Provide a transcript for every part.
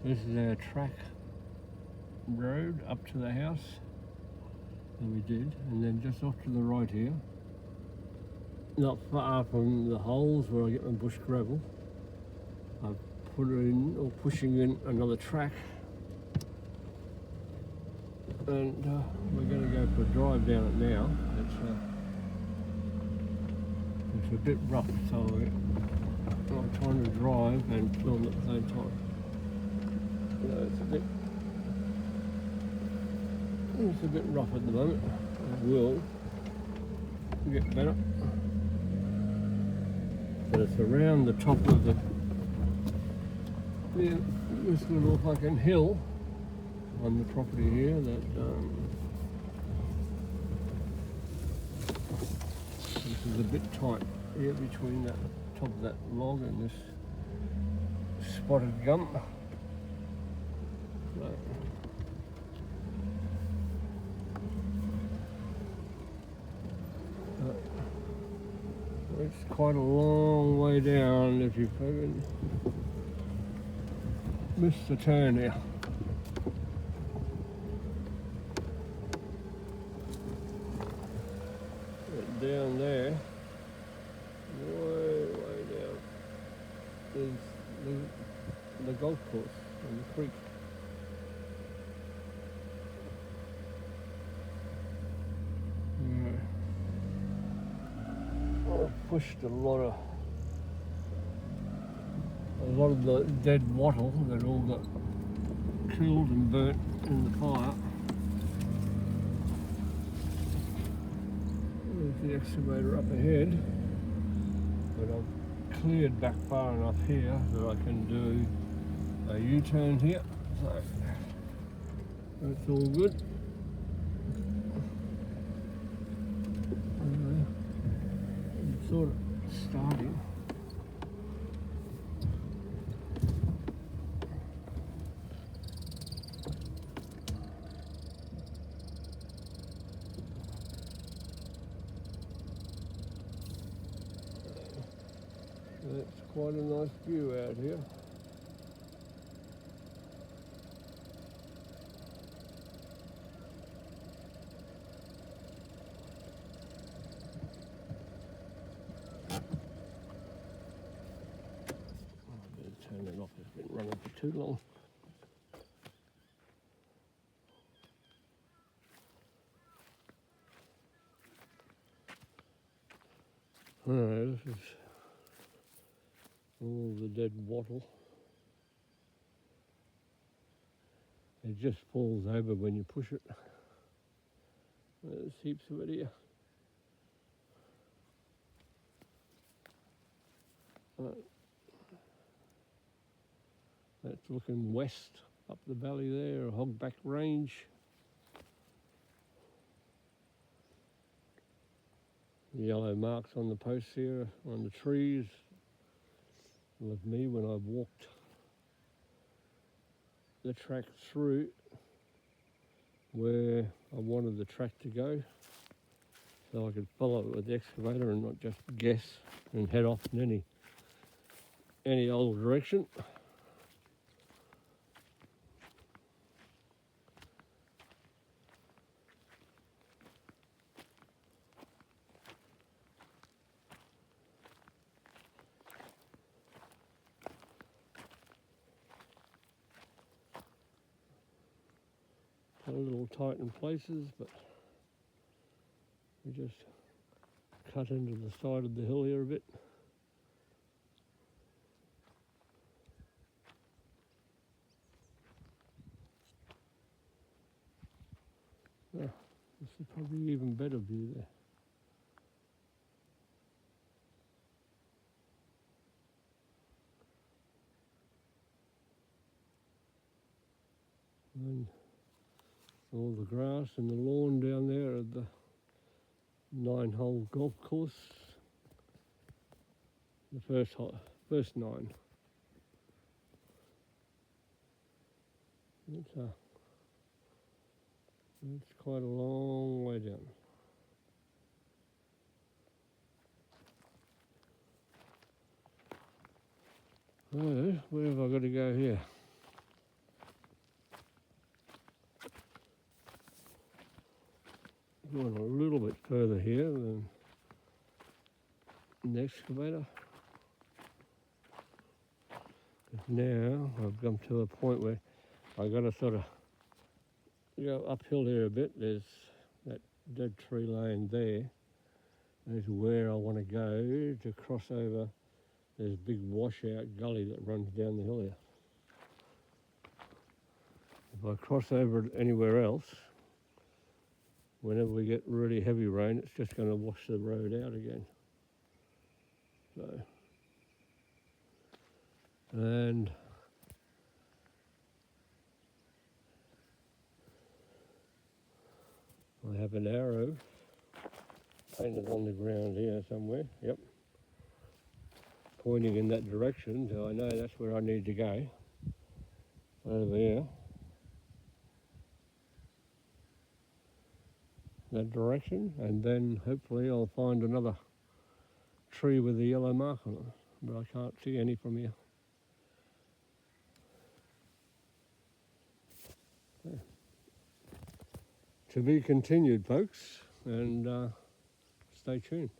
This is our track road up to the house that we did, and then just off to the right here, not far from the holes where I get my bush gravel, I've put in, or pushing in, another track, and we're going to go for a drive down it now. It's a bit rough, so I'm trying to drive and film at the same time. It's a bit rough at the moment. It will get better. But it's around the top of this little fucking hill on the property here that this is a bit tight here between that top of that log and this spotted gum. So, it's quite a long way down if you've even missed the turn here. But down there, way down, is the golf course and the creek. Pushed a lot of the dead wattle that all got killed and burnt in the fire. There's the excavator up ahead, but I've cleared back far enough here that I can do a U-turn here, so that's all good. Sort of starting. That's quite a nice view out here. Turn it off, it's been running for too long. Alright, this is all the dead wattle. It just falls over when you push it. There's heaps of it here. That's looking west up the valley there, a hogback range. The yellow marks on the posts here, on the trees, with me when I walked the track through where I wanted the track to go, so I could follow it with the excavator and not just guess and head off in any old direction. A little tight in places, but we just cut into the side of the hill here a bit. Yeah, this is probably even better view there. And all the grass and the lawn down there at the 9-hole golf course. The first 9. It's quite a long way down. Oh, where have I got to go here? going a little bit further here than the excavator. Now I've come to a point where I've got to sort of go uphill here a bit. There's that dead tree laying there. There's where I want to go to cross over. There's a big washout gully that runs down the hill here. If I cross over it anywhere else, whenever we get really heavy rain, it's just going to wash the road out again. So, and I have an arrow painted on the ground here somewhere, yep, pointing in that direction, so I know that's where I need to go, over here, that direction, and then hopefully I'll find another tree with a yellow mark on it, but I can't see any from here. Yeah. To be continued, folks, and stay tuned.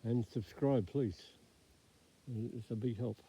And subscribe, please. It's a big help.